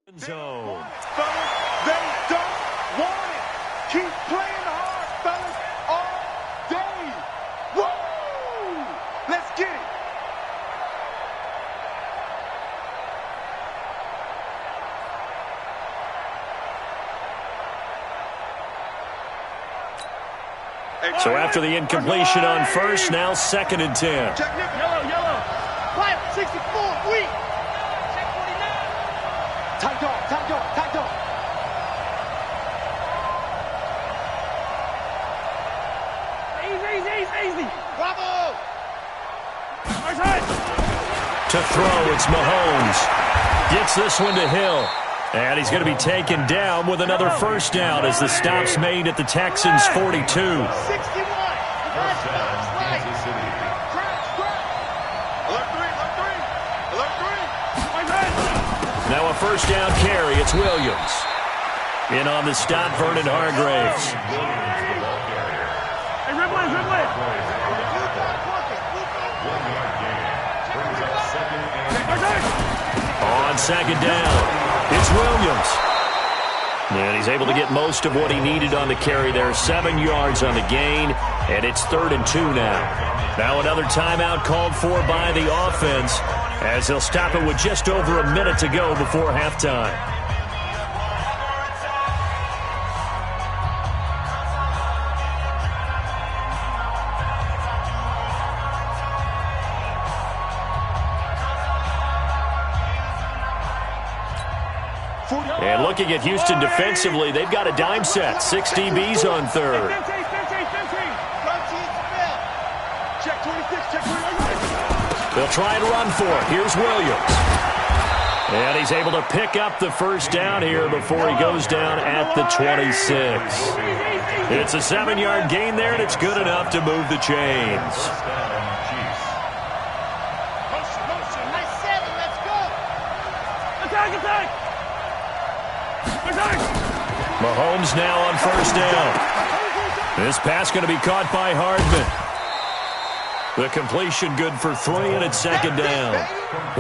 Zone. Fellas, they don't want it. Keep playing hard, fellas, all day. Woo! Let's get it. So after the incompletion on first, now 2nd and 10. Yellow. Quiet, 64, weak. Check 49. Tight dog. Easy. Bravo. To throw, it's Mahomes. Gets this one to Hill. And he's going to be taken down with another first down as the stop's made at the Texans' 42. 61. Now a first down carry. It's Williams. In on the stop, Vernon Hargreaves. Hey, Ridley. On 2nd down, it's Williams. And he's able to get most of what he needed on the carry there. 7 yards on the gain, and it's 3rd and 2 now. Now another timeout called for by the offense as they'll stop it with just over a minute to go before halftime. And looking at Houston defensively, they've got a dime set. 6 DBs on 3rd. They'll try and run for it. Here's Williams. And he's able to pick up the first down here before he goes down at the 26. It's a 7-yard gain there, and it's good enough to move the chains. Mahomes now on first down. This pass going to be caught by Hardman. The completion good for 3, and it's 2nd down.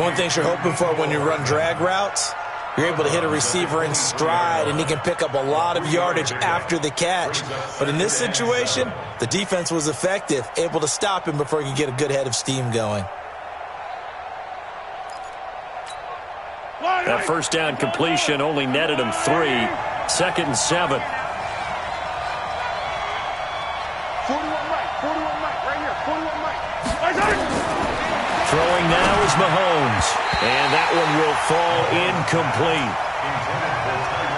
One thing you're hoping for when you run drag routes, you're able to hit a receiver in stride, and he can pick up a lot of yardage after the catch. But in this situation, the defense was effective, able to stop him before he could get a good head of steam going. That first down completion only netted him 3. 2nd and 7. 41 Mike, right here, 41 Mike. Throwing now is Mahomes, and that one will fall incomplete.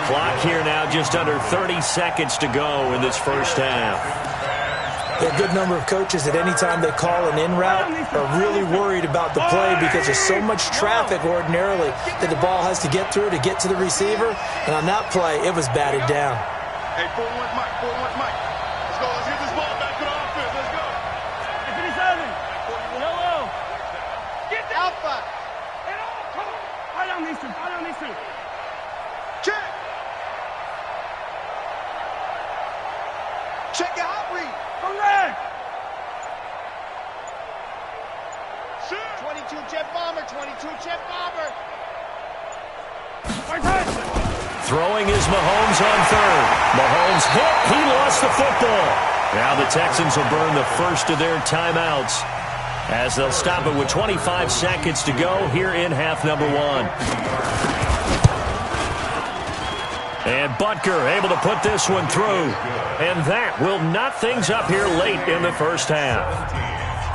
Clock here now just under 30 seconds to go in this first half. A good number of coaches at any time they call an in route are really worried about the play because there's so much traffic ordinarily that the ball has to get through to get to the receiver. And on that play, it was batted down. Hey, 41 Mike. Let's go. Let's get this ball back to the offense. Let's go. 57. Yellow. Get the Alpha. Come on. Right on these two. Check. Check your hot read. Correct. 22 jet bomber. Throwing is Mahomes on 3rd. Mahomes hit. He lost the football. Now the Texans will burn the first of their timeouts as they'll stop it with 25 seconds to go here in half number 1. And Butker able to put this one through. And that will knot things up here late in the first half.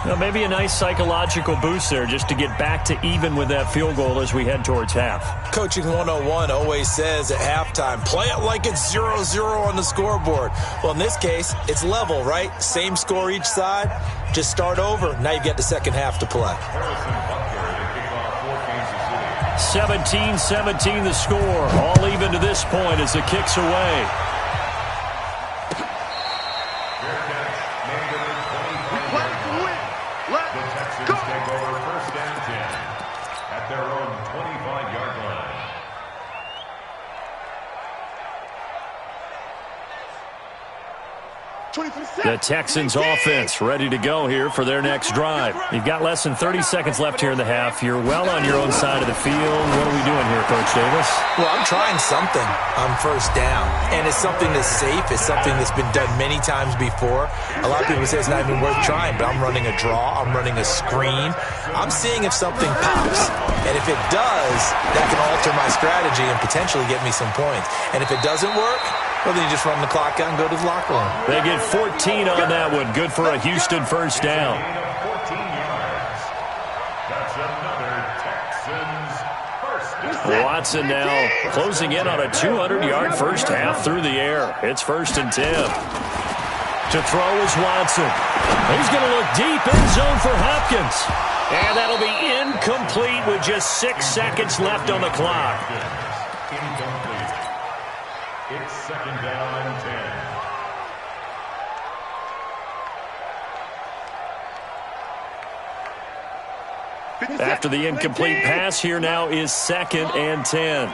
Now, maybe a nice psychological boost there just to get back to even with that field goal as we head towards half. Coaching 101 always says at halftime, play it like it's 0-0 on the scoreboard. Well, in this case, it's level, right? Same score each side. Just start over. Now you get the second half to play. 17-17 the score. All even to this point as the kick's away. The Texans offense ready to go here for their next drive. You've got less than 30 seconds left here in the half. You're well on your own side of the field. What are we doing here, Coach Davis? Well, I'm trying something on first down, and it's something that's safe. It's something that's been done many times before. A lot of people say it's not even worth trying, but I'm running a draw. I'm running a screen. I'm seeing if something pops, and if it does, that can alter my strategy and potentially get me some points. And if it doesn't work, well, then you just run the clock out and go to the locker room. They get 14 on that one. Good for a Houston first down. Watson now closing in on a 200-yard first half through the air. It's 1st and 10. To throw is Watson. He's going to look deep in zone for Hopkins. And that'll be incomplete with just 6 seconds left on the clock. It's 2nd down and 10. After the incomplete pass, here now is 2nd and 10.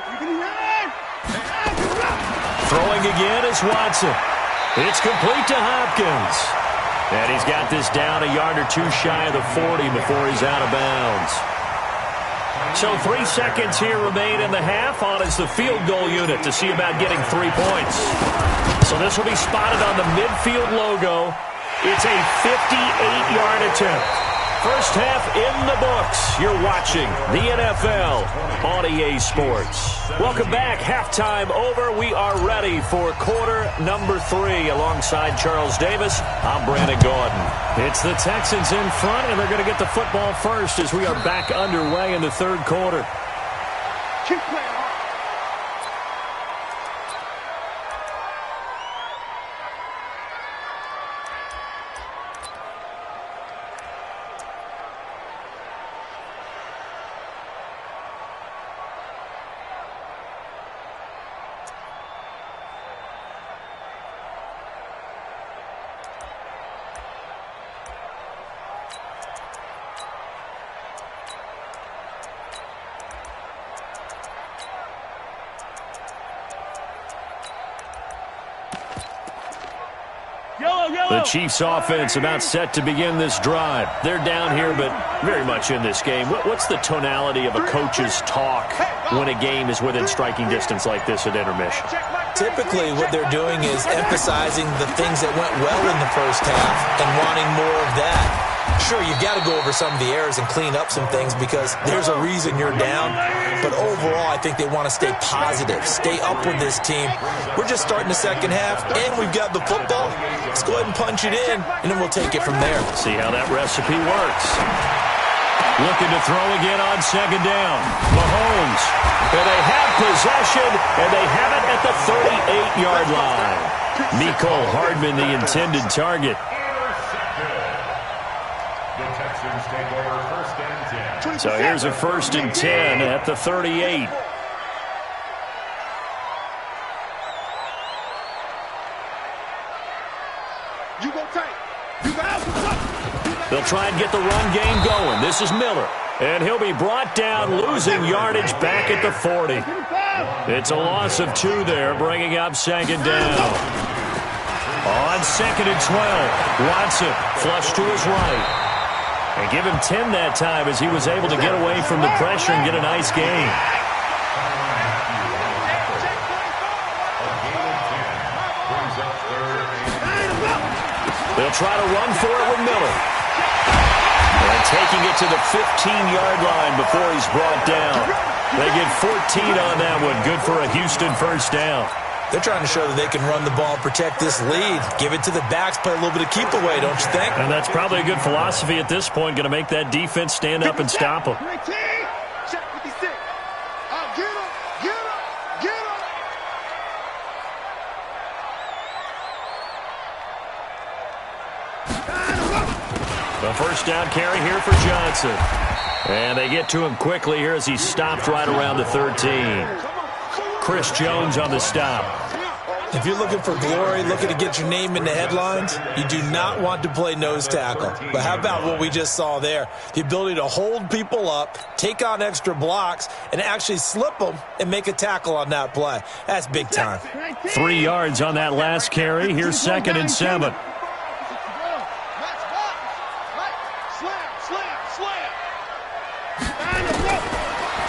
Throwing again is Watson. It's complete to Hopkins. And he's got this down a yard or two shy of the 40 before he's out of bounds. So 3 seconds here remain in the half. On is the field goal unit to see about getting 3 points. So this will be spotted on the midfield logo. It's a 58-yard attempt. First half in the books. You're watching the NFL on EA Sports. Welcome back. Halftime over. We are ready for quarter number 3. Alongside Charles Davis, I'm Brandon Gaudin. It's the Texans in front, and they're going to get the football first as we are back underway in the third quarter. Keep playing hard. The Chiefs offense about set to begin this drive. They're down here, but very much in this game. What's the tonality of a coach's talk when a game is within striking distance like this at intermission? Typically, what they're doing is emphasizing the things that went well in the first half and wanting more of that. Sure, you've got to go over some of the errors and clean up some things because there's a reason you're down. But overall, I think they want to stay positive, stay up with this team. We're just starting the second half, and we've got the football. Let's go ahead and punch it in, and then we'll take it from there. See how that recipe works. Looking to throw again on 2nd down. Mahomes. And they have possession, and they have it at the 38-yard line. Mecole Hardman, the intended target. So here's a 1st and 10 at the 38. They'll try and get the run game going. This is Miller. And he'll be brought down, losing yardage back at the 40. It's a loss of 2 there, bringing up 2nd down. On 2nd and 12, Watson flush to his right. And give him 10 that time as he was able to get away from the pressure and get a nice gain. They'll try to run for it with Miller. And taking it to the 15-yard line before he's brought down. They get 14 on that one. Good for a Houston first down. They're trying to show that they can run the ball and protect this lead. Give it to the backs, play a little bit of keep away, don't you think? And that's probably a good philosophy at this point. Going to make that defense stand up and stop them. Check 56. Get him, get him, get him. The first down carry here for Johnson. And they get to him quickly here as he stopped right around the 13. Chris Jones on the stop. If you're looking for glory, looking to get your name in the headlines, you do not want to play nose tackle. But how about what we just saw there? The ability to hold people up, take on extra blocks, and actually slip them and make a tackle on that play. That's big time. 3 yards on that last carry. Here's 2nd and 7.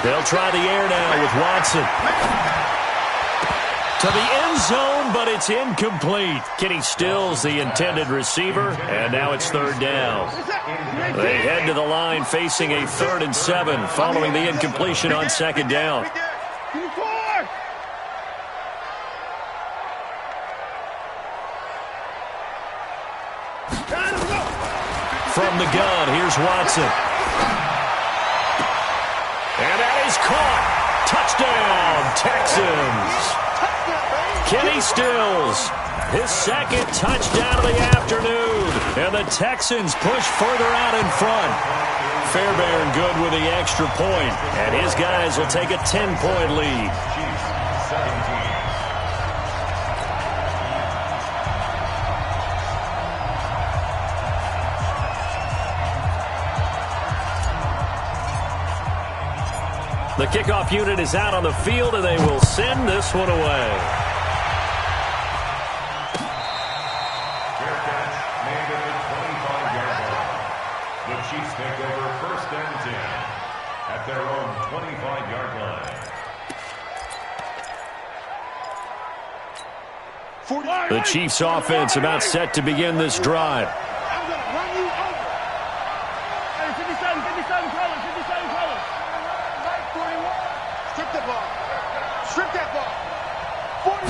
They'll try the air now with Watson. To the end zone, but it's incomplete. Kenny Stills, the intended receiver, and now it's 3rd down. They head to the line facing a 3rd and 7 following the incompletion on 2nd down. From the gun, here's Watson. And that is caught. Touchdown, Texans. Kenny Stills, his 2nd touchdown of the afternoon. And the Texans push further out in front. Fairbairn good with the extra point. And his guys will take a 10-point lead. The kickoff unit is out on the field, and they will send this one away. Fair catch made at the 25-yard line. The Chiefs take over 1st and 10 at their own 25-yard line. The Chiefs offense about set to begin this drive. I'm going to run you over. Hey, 57 colors, 57 colors. Right, 41. Strip that ball. Strip that ball. 41.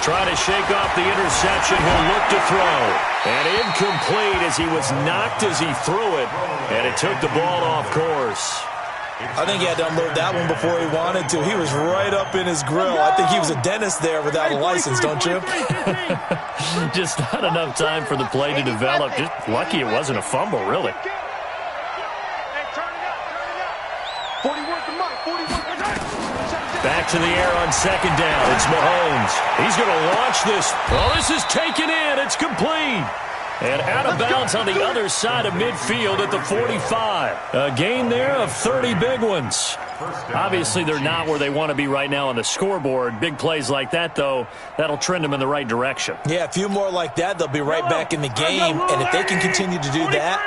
Trying to shake off the interception. He'll look to throw. And incomplete as he was knocked as he threw it. And it took the ball off course. I think he had to unload that one before he wanted to. He was right up in his grill. I think he was a dentist there without a license, don't you? Just not enough time for the play to develop. Just lucky it wasn't a fumble, really. Hey, turn it up. 41 to Mike. 41. Back to the air on 2nd down. It's Mahomes. He's going to launch this. Oh, this is taken in. It's complete. And out of bounds on the other side of midfield at the 45. A gain there of 30 big ones. Obviously, they're not where they want to be right now on the scoreboard. Big plays like that, though, that'll trend them in the right direction. Yeah, a few more like that, they'll be right back in the game. And if they can continue to do that,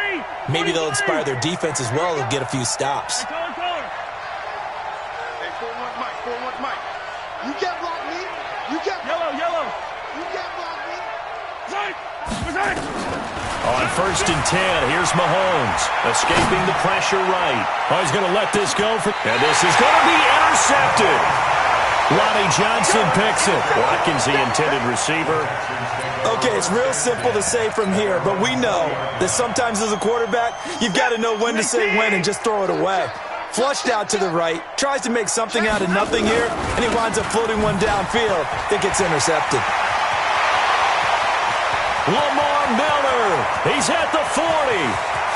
maybe they'll inspire their defense as well and get a few stops. Hey, 41 Mike. 41 Mike. You can't block me. You can't. Yellow. You can't block me. On 1st and 10, here's Mahomes, escaping the pressure right. Oh, he's going to let this go. And this is going to be intercepted. Lonnie Johnson picks it. Watkins, the intended receiver. Okay, it's real simple to say from here, but we know that sometimes as a quarterback, you've got to know when to say when and just throw it away. Flushed out to the right, tries to make something out of nothing here, and he winds up floating one downfield that gets intercepted. Lamar Miller, he's at the 40,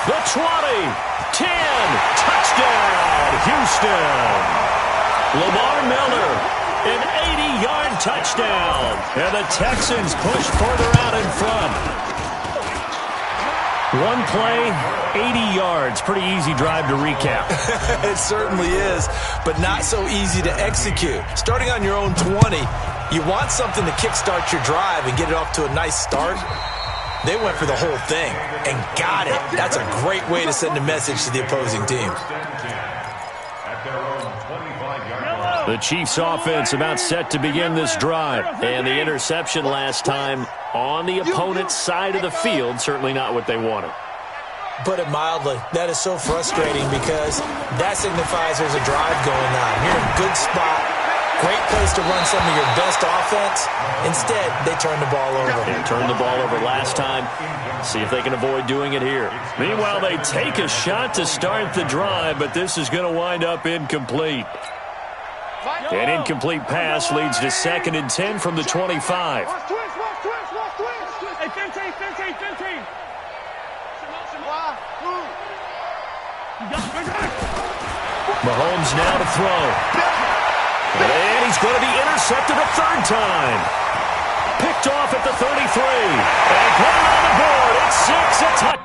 the 20, 10, touchdown, Houston. Lamar Miller, an 80-yard touchdown, and the Texans push further out in front. One play, 80 yards. Pretty easy drive to recap. It certainly is, but not so easy to execute. Starting on your own 20, you want something to kickstart your drive and get it off to a nice start. They went for the whole thing and got it. That's a great way to send a message to the opposing team. The Chiefs offense about set to begin this drive. And the interception last time on the opponent's side of the field, certainly not what they wanted. Put it mildly, that is so frustrating because that signifies there's a drive going on. You're in a good spot. Great place to run some of your best offense. Instead, they turn the ball over. They turned the ball over last time. See if they can avoid doing it here. Meanwhile, they take a shot to start the drive, but this is going to wind up incomplete. An incomplete pass leads to 2nd and 10 from the 25. Hey, 15. Mahomes now to throw. And he's going to be intercepted. intercepted a third time. Picked off at the 33. And put it on the board. It's 6, a touchdown.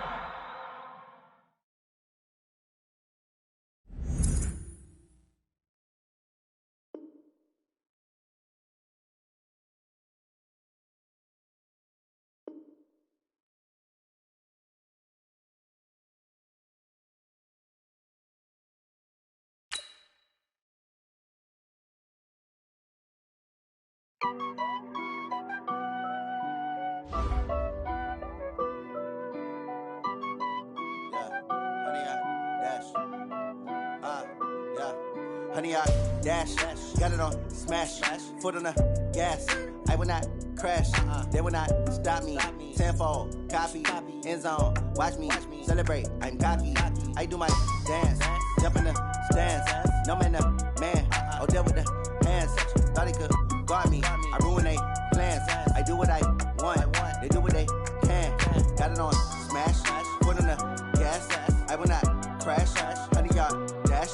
Honey, I dash, got it on smash, foot on the gas. I will not crash, they will not stop me. Tenfold, copy, end zone, watch me celebrate. I'm cocky, I do my dance, jump in the stands. No man, man, oh there with the hands. Thought he could guard me, I ruin they plans. I do what I want, they do what they can. Got it on smash, foot on the gas. I will not crash, honey, y'all dash,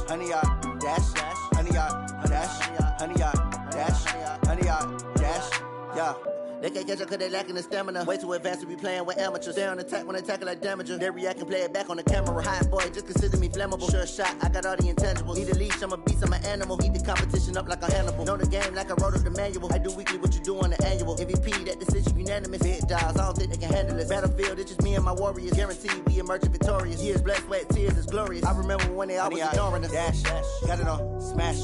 honey, y'all dash, honey, y'all dash, honey, y'all dash, honey, y'all dash, yeah. They can't catch up cause they lacking the stamina. Way too advanced to be playing with amateurs. They on attack when they tackle like damager. They react and play it back on the camera. Hot boy, just consider me flammable. Sure shot, I got all the intangibles. Need a leash, I'm a beast, I'm an animal. Eat the competition up like a Hannibal. Know the game like I wrote up the manual. I do weekly what you do on the annual. MVP, that decision unanimous. Big dials, I don't think they can handle it. Battlefield, it's just me and my warriors. Guaranteed we emerge victorious. Years, blood, sweat, tears, it's glorious. I remember when they always ignoring us. Dash, got it on smash,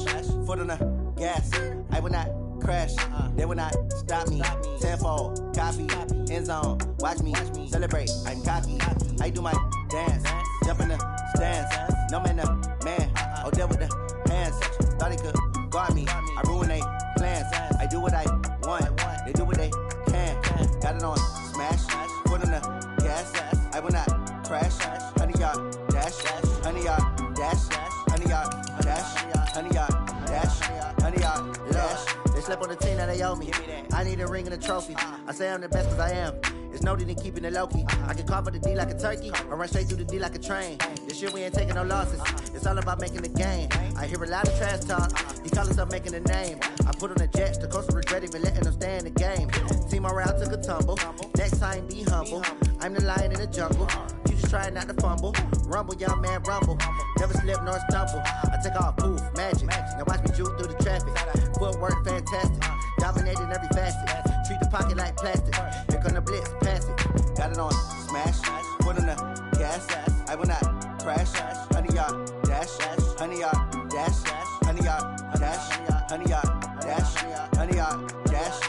foot on the gas. I will not crash, they will not stop me. Tenfold, copy, end zone, watch me celebrate. I'm cocky, I do my dance, jump in the stands. No man, man, oh there with the hands. Thought he could guard me, I ruin they plans. I do what I want, they do what they can. Got it on smash, foot on the gas. I will not crash, honey, y'all dash, honey, y'all dash, honey, y'all dash, honey, y'all dash, honey, y'all dash. They slept on the team that they owe me. I need a ring and a trophy. I say I'm the best cause I am. It's no need in keeping it low-key. I can carve up the D like a turkey or run straight through the D like a train. This year we ain't taking no losses. It's all about making the game. I hear a lot of trash talk. He call himself making a name. I put on the Jets. The coach will regret even letting them stay in the game. Team morale took a tumble. Next time be humble. I'm the lion in the jungle. You just try not to fumble. Rumble, young man, rumble. Never slip nor stumble. I take off, poof, magic. Now watch me juke through the traffic. Footwork fantastic. Dominating every facet. Treat the pocket like plastic. Here come the blitz, pass it. Got it on smash. Foot on the gas. I will not crash. Honey, y'all dash. Honey, y'all dash. Honey, y'all dash. Honey, y'all dash. Honey, y'all dash.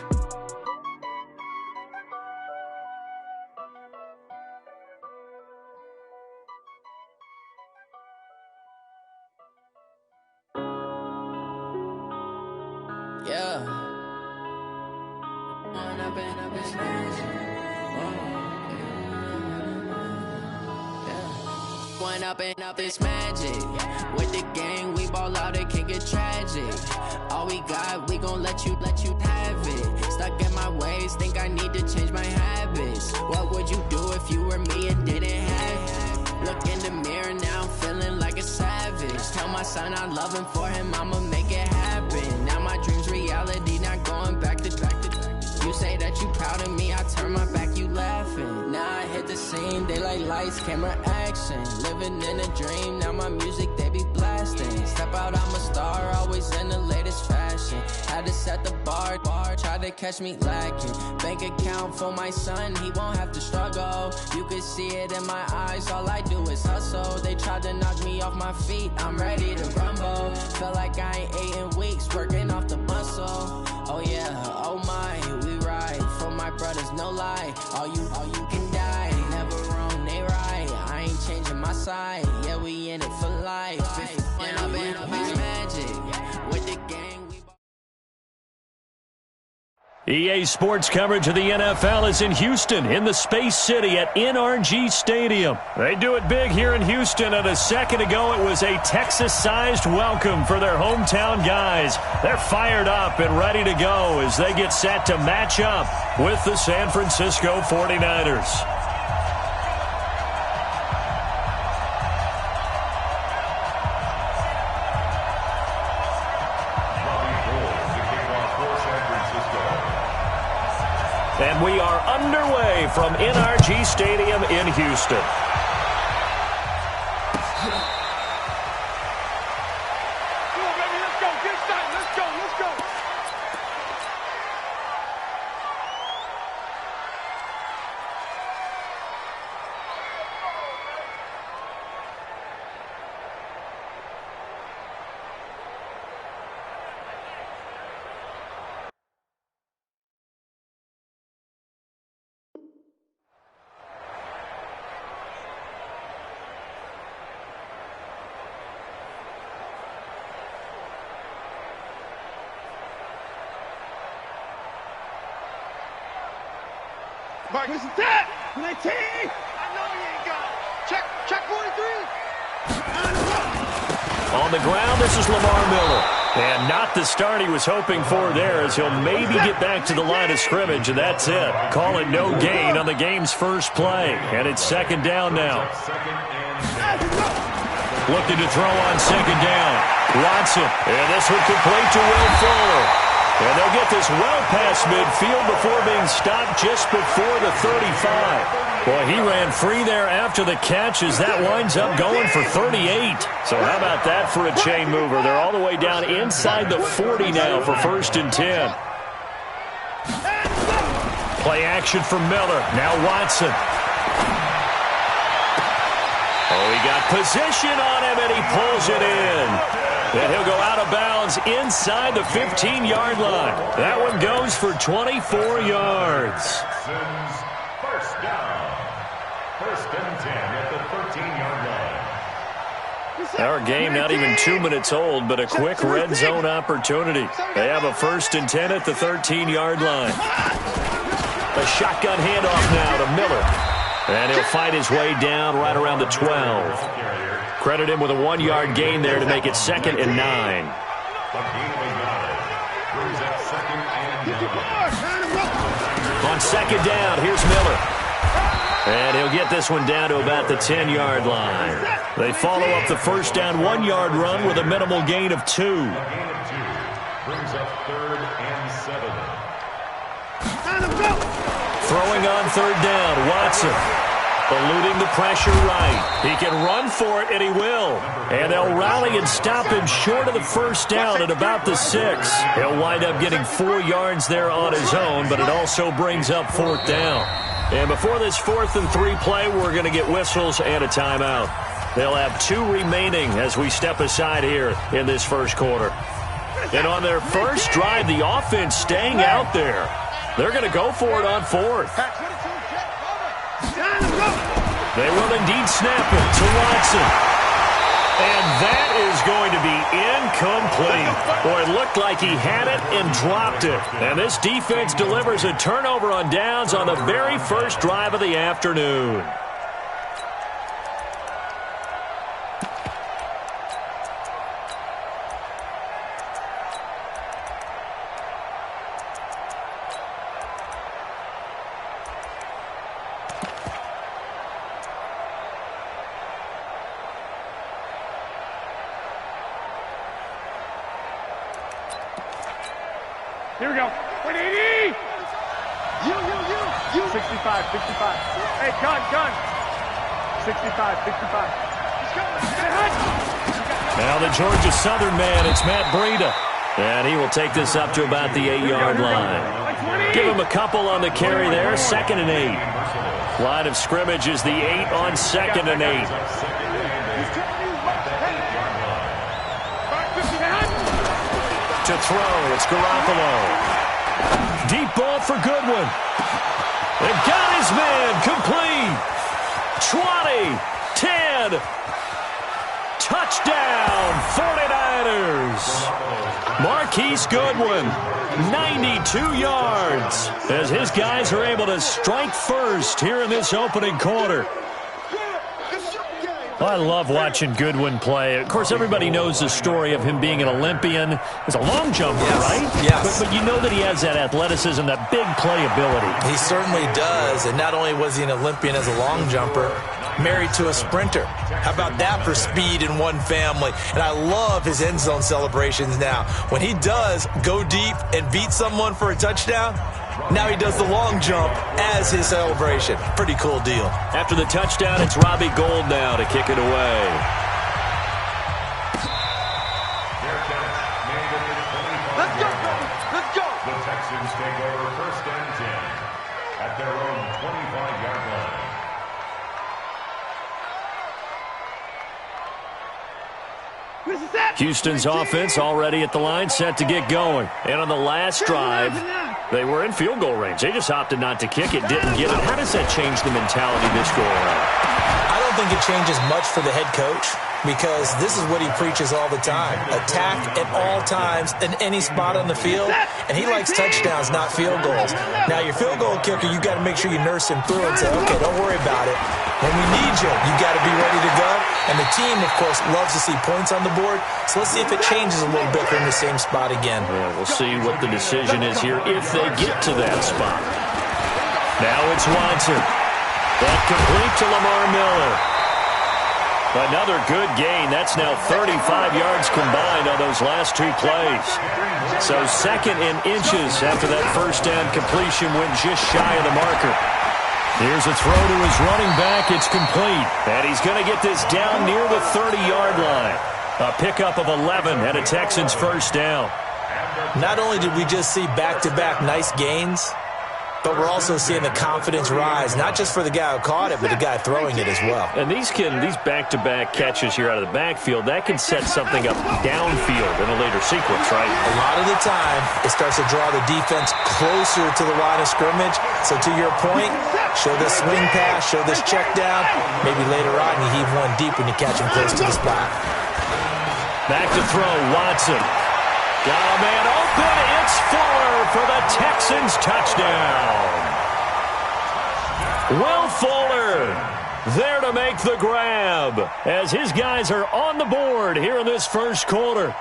Yeah. One up and up is magic. With the gang, we ball out, it can get tragic. All we got, we gon' let you have it. Stuck in my ways, think I need to change my habits. What would you do if you were me and didn't have it? Look in the mirror now, I'm feeling like a savage. Tell my son I love him, for him I'ma make it happen. Now my dream's reality, not going back to. You say that you proud of me, I turn my back, you laughing. Now I hit the scene, they like lights, camera, action. Living in a dream, now my music, they be blasting. Step out, I'm a star, always in the latest fashion. Had to set the bar, try to catch me lacking. Bank account for my son, he won't have to struggle. You could see it in my eyes, all I do is hustle. They tried to knock me off my feet, I'm ready to rumble. Felt like I ain't ate in weeks, working off the muscle. Oh yeah, oh my, we ride for my brothers, no lie. All you can die, never wrong, they right. I ain't changing my side, yeah, we in it for life. When I've been up, it's magic. With the gang, EA Sports coverage of the NFL is in Houston, in the Space City at NRG Stadium. They do it big here in Houston, and a second ago it was a Texas-sized welcome for their hometown guys. They're fired up and ready to go as they get set to match up with the San Francisco 49ers. And we are underway from NRG Stadium in Houston. Marcus, that! 19! I know he ain't got it. Check 43. On the ground, this is Lamar Miller. And not the start he was hoping for there, as he'll maybe get back to the line of scrimmage, and that's it. Call it no gain on the game's first play. And it's second down now. Looking to throw on second down. Watson. And this one complete to Will Fuller. And they'll get this well past midfield before being stopped just before the 35. Boy, he ran free there after the catch as that winds up going for 38. So how about that for a chain mover? They're all the way down inside the 40 now for 1st and 10. Play action for Miller. Now Watson. Oh, he got position on him, and he pulls it in. And he'll go out of bounds inside the 15-yard line. That one goes for 24 yards. First down. 1st and 10 at the 13-yard line. Our game not even 2 minutes old, but a quick red zone opportunity. They have a 1st and 10 at the 13-yard line. A shotgun handoff now to Miller. And he'll fight his way down right around the 12. Credit him with a 1-yard gain there to make it 2nd and 9. On second down, here's Miller. And he'll get this one down to about the 10-yard line. They follow up the first down 1-yard run with a minimal gain of 2. Brings up 3rd and 7. Throwing on 3rd down, Watson. Eluding the pressure right. He can run for it, and he will. And they'll rally and stop him short of the first down at about the 6. He'll wind up getting 4 yards there on his own, but it also brings up 4th down. And before this 4th and 3 play, we're going to get whistles and a timeout. They'll have 2 remaining as we step aside here in this first quarter. And on their first drive, the offense staying out there. They're going to go for it on 4th. They will indeed snap it to Watson. And that is going to be incomplete. Boy, it looked like he had it and dropped it. And this defense delivers a turnover on downs on the very first drive of the afternoon. Here we go. 180. You. 65. Hey, gun. 65. Now the Georgia Southern man, it's Matt Breida. And he will take this up to about the 8-yard line. Give him a couple on the carry there, 2nd and 8. Line of scrimmage is the 8 on 2nd and 8. To throw, it's Garoppolo. Deep ball for Goodwin. They've got his man complete. 20, 10. Touchdown, 49ers. Marquise Goodwin, 92 yards, as his guys are able to strike first here in this opening quarter. Well, I love watching Goodwin play. Of course, everybody knows the story of him being an Olympian. He's a long jumper, right? Yes. But you know that he has that athleticism, that big playability. He certainly does. And not only was he an Olympian as a long jumper, married to a sprinter. How about that for speed in one family? And I love his end zone celebrations now. When he does go deep and beat someone for a touchdown, Now he does the long jump as his celebration. Pretty cool deal. After the touchdown, it's Robbie Gould now to kick it away. Let's go, baby. Let's go. The Texans take over 1st and 10 at their own 25-yard line. Houston's offense already at the line, set to get going. And on the last drive, they were in field goal range. They just opted not to kick it, didn't get it. How does that change the mentality this go around? I don't think it changes much for the head coach because this is what he preaches all the time. Attack at all times in any spot on the field, and he likes touchdowns, not field goals. Now, your field goal kicker, you got to make sure you nurse him through and say, okay, don't worry about it. When we need you, you got to be ready to go. And the team, of course, loves to see points on the board. So let's see if it changes a little bit. They're in the same spot again. Yeah, we'll see what the decision is here if they get to that spot. Now it's Watson. That complete to Lamar Miller. Another good gain. That's now 35 yards combined on those last two plays. So 2nd in inches after that first down completion went just shy of the marker. Here's a throw to his running back. It's complete. And he's going to get this down near the 30-yard line. A pickup of 11 and a Texans first down. Not only did we just see back-to-back nice gains, but we're also seeing the confidence rise, not just for the guy who caught it, but the guy throwing it as well. And these back-to-back catches here out of the backfield, that can set something up downfield in a later sequence, right? A lot of the time, it starts to draw the defense closer to the line of scrimmage. So to your point, show this swing pass, show this check down. Maybe later on you heave one deep when you catch him close to the spot. Back to throw, Watson. Got a man open. It's Fuller for the Texans touchdown. Will Fuller there to make the grab as his guys are on the board here in this first quarter.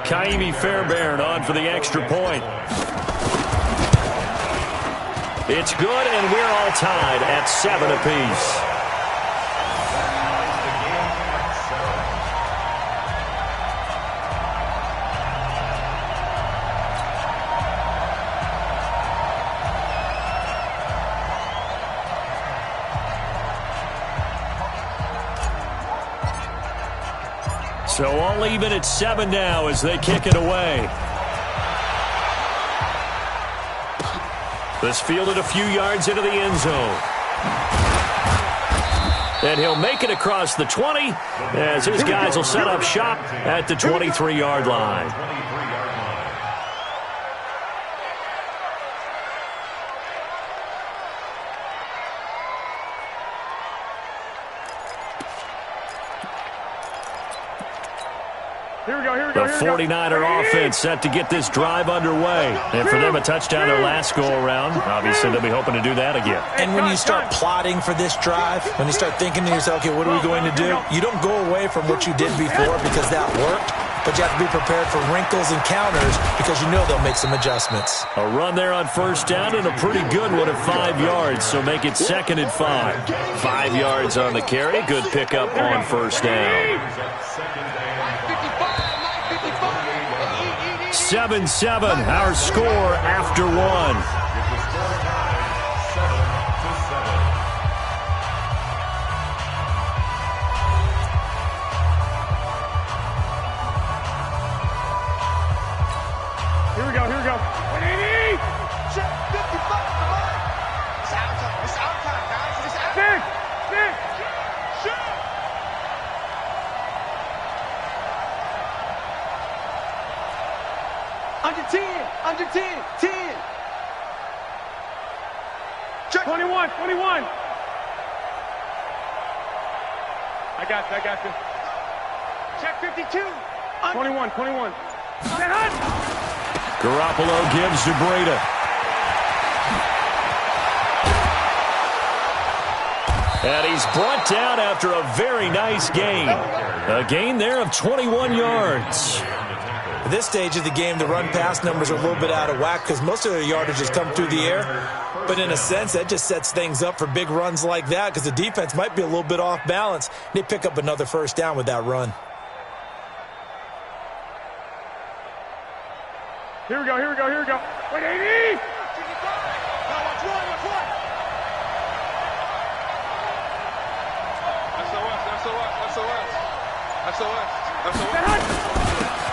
Kaimi Fairbairn on for the extra point. It's good, and we're all tied at 7 apiece. So all even at 7 now as they kick it away. This fielded a few yards into the end zone. And he'll make it across the 20 as his guys will set up shop at the 23-yard line. The 49er offense set to get this drive underway. And for them, a touchdown their last go-around. Obviously, they'll be hoping to do that again. And when you start plotting for this drive, when you start thinking to yourself, okay, what are we going to do? You don't go away from what you did before because that worked. But you have to be prepared for wrinkles and counters because you know they'll make some adjustments. A run there on first down and a pretty good one at 5 yards, so make it 2nd and 5. 5 yards on the carry. Good pickup on first down. 7-7, our score after 1. Here we go. 180! Check 55, come on! It's our time, guys. It's our time. Nick! Shoot! Under 10! Check 21! I got you. Check 52! 21! Garoppolo gives to Breida. And he's brought down after a very nice gain. A gain there of 21 yards. At this stage of the game, the run-pass numbers are a little bit out of whack because most of their yardage has come through the air. But in a sense, that just sets things up for big runs like that because the defense might be a little bit off balance. They pick up another first down with that run. Here we go. Wait, 80!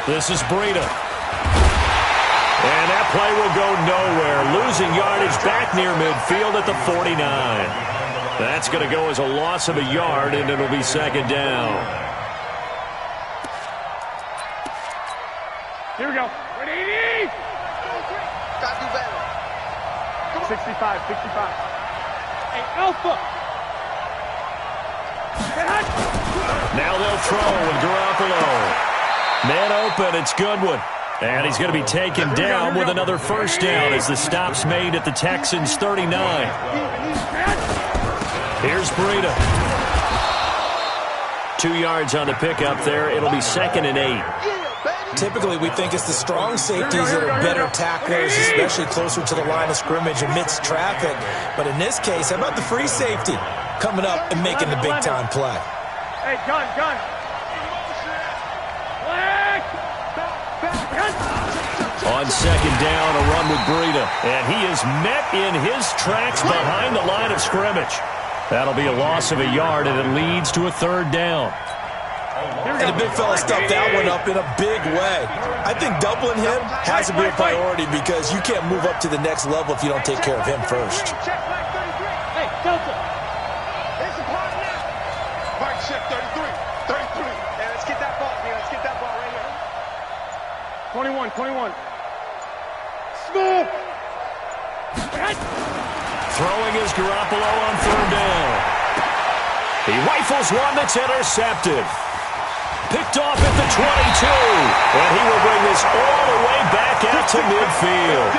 This is Breida. And that play will go nowhere. Losing yardage back near midfield at the 49. That's going to go as a loss of a yard, and it'll be second down. Here we go. 80! Gotta do better. 65. Hey, Alpha! Now they'll throw with Garoppolo. Man open, it's Goodwin. And he's going to be taken down with another first down as the stop's made at the Texans' 39. Here's Breida. 2 yards on the pickup there. It'll be 2nd and 8. Typically, we think it's the strong safeties that are better tacklers, especially closer to the line of scrimmage amidst traffic. But in this case, how about the free safety coming up and making the big-time play? Hey, gun. On second down, a run with Breida. And he is met in his tracks behind the line of scrimmage. That'll be a loss of a yard, and it leads to a third down. And the big fella stuffed that one up in a big way. I think doubling him has to be a priority because you can't move up to the next level if you don't take care of him first. Hey, Delta. It's a part now. Mike, check 33. Hey, let's get that ball, man. Let's get that ball right here. 21. Smooth. Throwing is Garoppolo on third down. He rifles one that's intercepted. Picked off at the 22. And he will bring this all the way back out to midfield.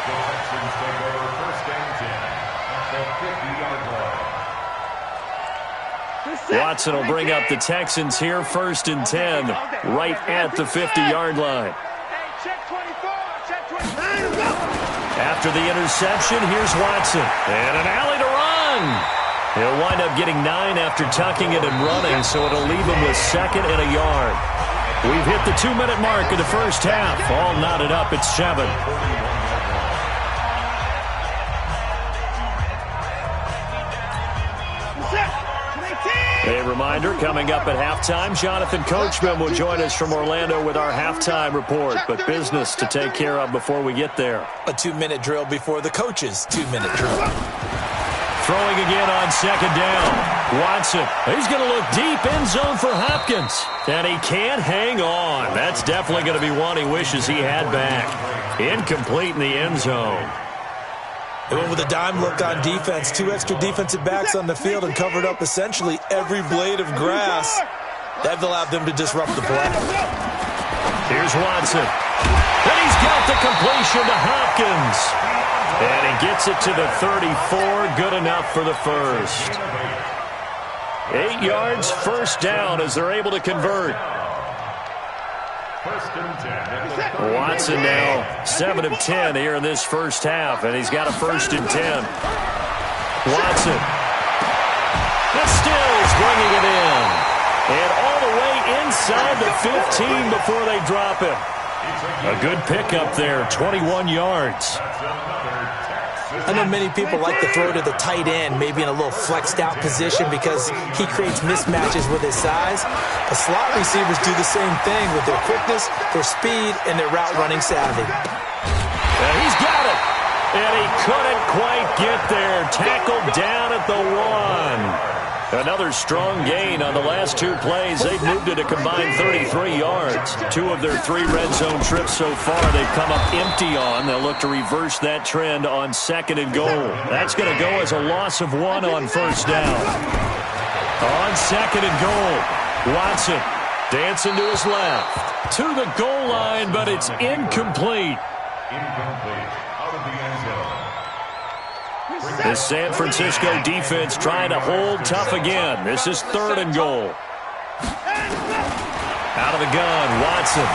The Texans take over first and 10 at the 50-yard line. Watson will bring up the Texans here, 1st and 10, right at the 50-yard line. After the interception, here's Watson. And an alley to run. He'll wind up getting 9 after tucking it and running, so it'll leave him with 2nd and a yard. We've hit the 2-minute mark of the first half. All knotted up at 7. A reminder, coming up at halftime, Jonathan Coachman will join us from Orlando with our halftime report, but business to take care of before we get there. A 2-minute drill before the coach's 2-minute drill. Throwing again on second down. Watson, he's going to look deep end zone for Hopkins. And he can't hang on. That's definitely going to be one he wishes he had back. Incomplete in the end zone. They went with a dime look on defense. 2 extra defensive backs on the field and covered up essentially every blade of grass. That allowed them to disrupt the play. Here's Watson. And he's got the completion to Hopkins. And he gets it to the 34. Good enough for the first. 8 yards, first down as they're able to convert. First and 10. Watson now 7 of 10 here in this first half, and he's got a 1st and 10. Watson. And Stills bringing it in. And all the way inside the 15 before they drop him. A good pickup there, 21 yards. I know many people like to throw to the tight end, maybe in a little flexed out position because he creates mismatches with his size. The slot receivers do the same thing with their quickness, their speed, and their route running savvy. And he's got it. And he couldn't quite get there. Tackled down at the 1. Another strong gain on the last 2 plays. They've moved it a combined 33 yards. 2 of their 3 red zone trips so far they've come up empty on. They'll look to reverse that trend on 2nd and goal. That's going to go as a loss of 1 on first down. On 2nd and goal, Watson dancing to his left. To the goal line, but it's incomplete. Incomplete. Out of the end zone. The San Francisco defense trying to hold tough again. This is 3rd and goal. Out of the gun, Watson.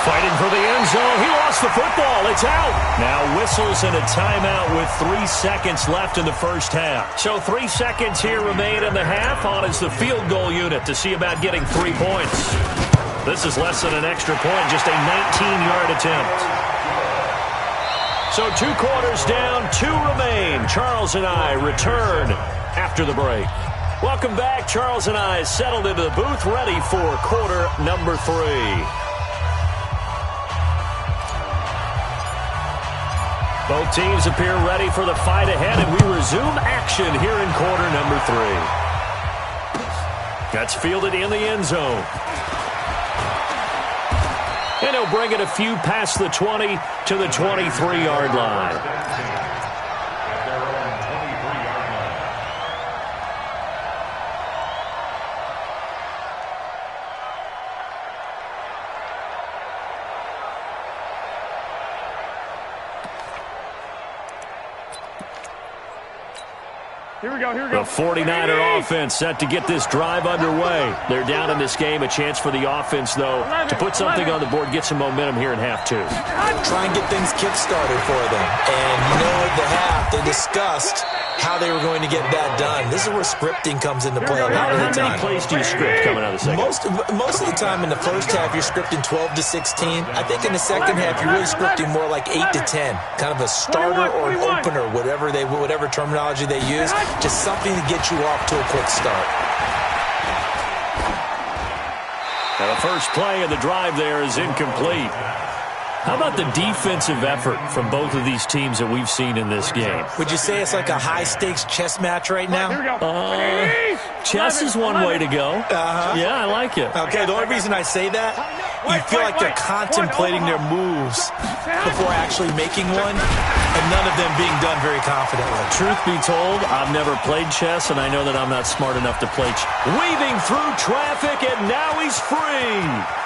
Fighting for the end zone. He lost the football. It's out. Now whistles and a timeout with 3 seconds left in the first half. So 3 seconds here remain in the half. On is the field goal unit to see about getting 3 points. This is less than an extra point, just a 19-yard attempt. So 2 quarters down, 2 remain. Charles and I return after the break. Welcome back. Charles and I settled into the booth, ready for quarter number 3. Both teams appear ready for the fight ahead, and we resume action here in quarter number 3. That's fielded in the end zone. And he'll bring it a few past the 20 to the 23-yard line. Here we go, here we go. The 49er offense set to get this drive underway. They're down in this game. A chance for the offense, though, to put something on the board, get some momentum here in half 2. Try and get things kick-started for them. And at the half, they discussed how they were going to get that done. This is where scripting comes into play a lot of the time. How many plays do you script coming out of the second? Most of the time in the first half, you're scripting 12 to 16. I think in the second half, you're really scripting more like 8 to 10. Kind of a starter or an opener, whatever terminology they use. Just something to get you off to a quick start. Now the first play of the drive there is incomplete. How about the defensive effort from both of these teams that we've seen in this game? Would you say it's like a high-stakes chess match right now? Chess is one way to go. Yeah, I like it. Okay, the only reason I say that, you feel like they're contemplating their moves before actually making one, and none of them being done very confidently. Truth be told, I've never played chess, and I know that I'm not smart enough to play weaving through traffic, and now he's free.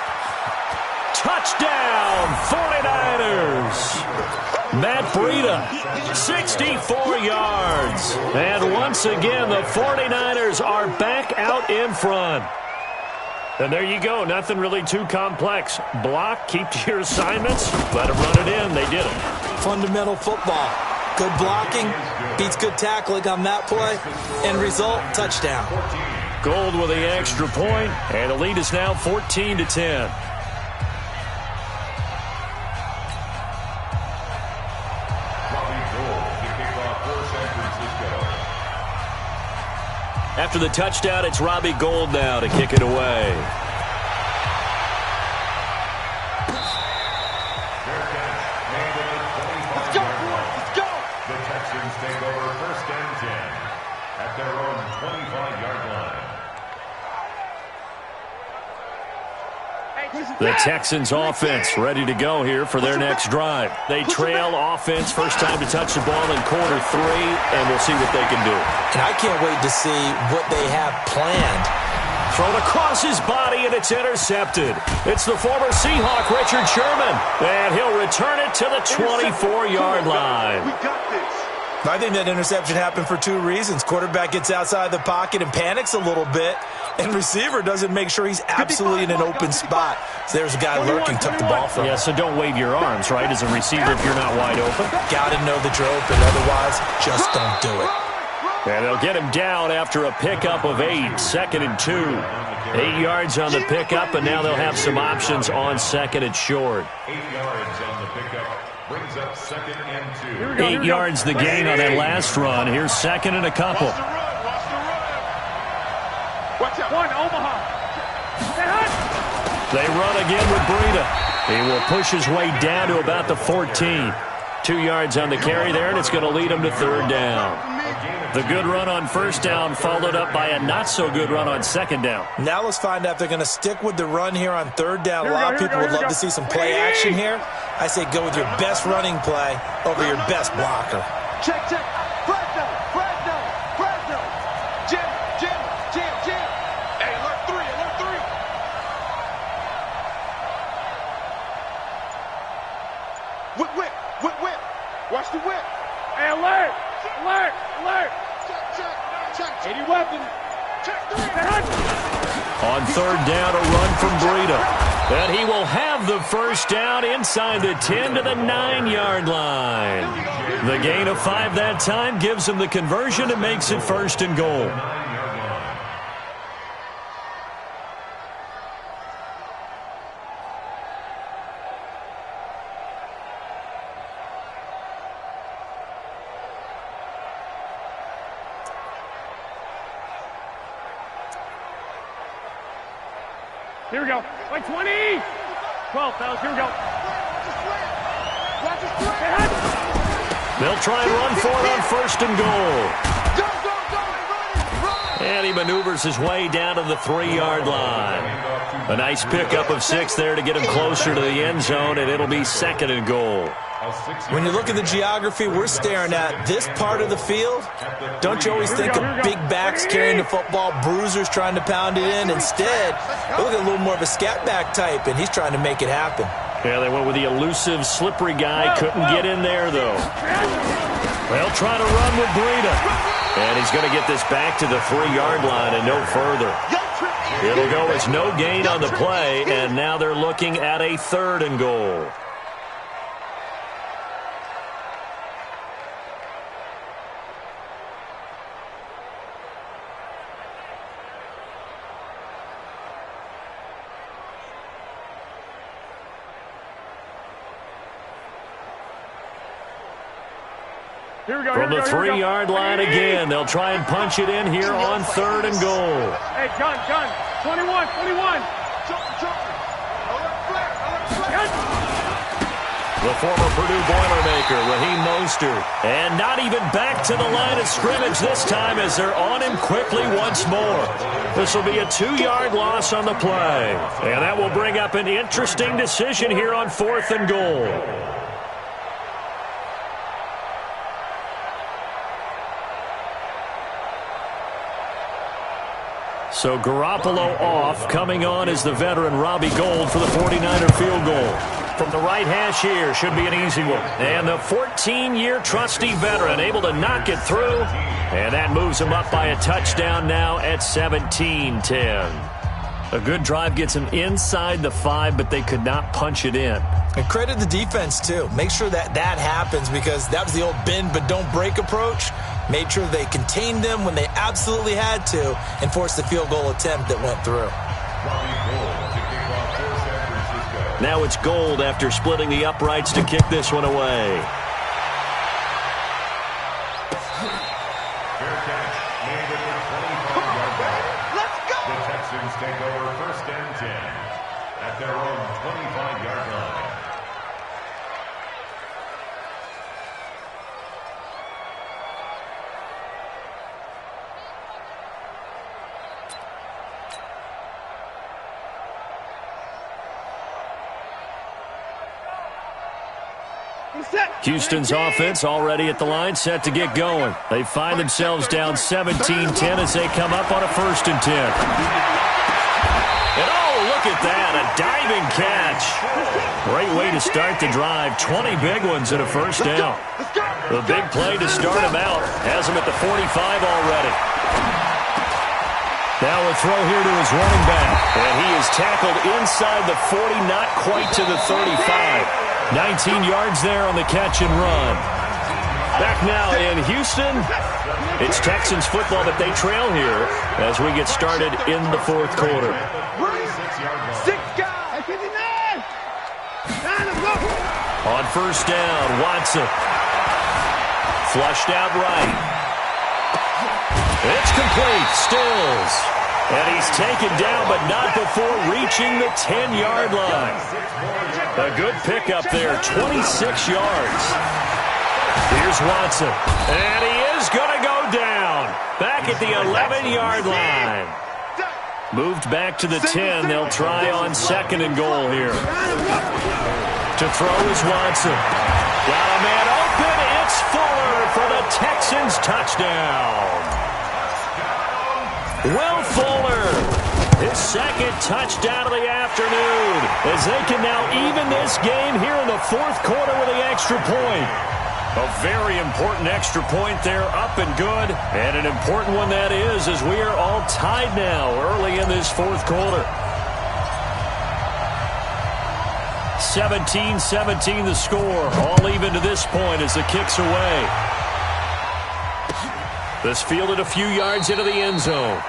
Touchdown, 49ers. Matt Breida, 64 yards. And once again, the 49ers are back out in front. And there you go. Nothing really too complex. Block, keep to your assignments, let them run it in. They did it. Fundamental football. Good blocking beats good tackling on that play. End result, touchdown. Gold with the extra point, and the lead is now 14-10. After the touchdown, it's Robbie Gould now to kick it away. Let's go, boys. Let's go. The Texans take over first and 10 at their own 25-yard line. The Texans offense ready to go here for their next drive. They trail offense, first time to touch the ball in quarter 3, and we'll see what they can do. And I can't wait to see what they have planned. Thrown across his body, and it's intercepted. It's the former Seahawk, Richard Sherman, and he'll return it to the 24-yard line. We got this. I think that interception happened for 2 reasons. Quarterback gets outside the pocket and panics a little bit, and receiver doesn't make sure he's absolutely in an open spot. So there's a guy lurking, took the ball from him. Yeah, so don't wave your arms, right, as a receiver if you're not wide open. Got to know that you're open, otherwise just don't do it. And they'll get him down after a pickup of 8, 2nd and 2. 8 yards on the pickup, and now they'll have some options on 2nd and short. 8 yards on the pickup. Brings up 2nd and 2. 8 yards the gain on that last run. Here's 2nd and a couple. Watch out. One, Omaha. They run again with Breida. He will push his way down to about the 14. 2 yards on the carry there, and it's going to lead him to 3rd down. The good run on 1st down followed up by a not-so-good run on 2nd down. Now let's find out if they're going to stick with the run here on 3rd down. A lot of people would love to see some play action here. I say go with your best running play over your best blocker. Check. Fresno. Jim. Hey, alert 3. Whip. Watch the whip. Hey, alert. Check. 80 weapons. Check 3. On third down, a run from Breida. And he will have the first down inside the 10 to the 9-yard line. The gain of 5 that time gives him the conversion and makes it first and goal. Here we go. Like 20. 12, fellas. Here we go. They'll try and run for it on first and goal. And he maneuvers his way down to the 3-yard line. A nice pickup of 6 there to get him closer to the end zone, and it'll be second and goal. When you look at the geography we're staring at, this part of the field, don't you always think of big backs carrying the football, bruisers trying to pound it in? Instead, look at a little more of a scat back type, and he's trying to make it happen. Yeah, they went with the elusive, slippery guy. Couldn't get in there, though. They'll try to run with Breida. And he's going to get this back to the 3-yard line and no further. It'll go as no gain on the play, and now they're looking at a third and goal. From the 3-yard line again, they'll try and punch it in here on third and goal. Hey, John, 21. The former Purdue Boilermaker, Raheem Mostert. And not even back to the line of scrimmage this time as they're on him quickly once more. This will be a 2-yard loss on the play. And that will bring up an interesting decision here on fourth and goal. So Garoppolo off. Coming on is the veteran Robbie Gould for the 49er field goal. From the right hash here, should be an easy one. And the 14-year trusty veteran able to knock it through. And that moves him up by a touchdown now at 17-10. A good drive gets him inside the 5, but they could not punch it in. And credit the defense, too. Make sure that happens because that was the old bend but don't break approach. Made sure they contained them when they absolutely had to and forced the field goal attempt that went through. Now it's Gould after splitting the uprights to kick this one away. Fair catch made at the 25-yard line. Let's go! The Texans take over first and 10 at their own 25-yard line. Houston's offense already at the line, set to get going. They find themselves down 17-10 as they come up on a first and 10. And oh, look at that, a diving catch. Great way to start the drive. 20 big ones and a first down. The big play to start him out has him at the 45 already. Now a throw here to his running back. And he is tackled inside the 40, not quite to the 35. 19 yards there on the catch and run. Back now in Houston. It's Texans football, but they trail here as we get started in the fourth quarter. 6 guys. 59. On first down, Watson. Flushed out right. It's complete. Stills. And he's taken down, but not before reaching the 10-yard line. A good pickup there, 26 yards. Here's Watson. And he is going to go down. Back at the 11-yard line. Moved back to the 10. They'll try on second and goal here. To throw is Watson. Got a man open. It's Fuller for the Texans touchdown. Will Fuller, his second touchdown of the afternoon, as they can now even this game here in the fourth quarter with the extra point. A very important extra point there, up and good. And an important one that is, as we are all tied now early in this fourth quarter. 17-17 the score. All even to this point as the kick's away. This fielded a few yards into the end zone.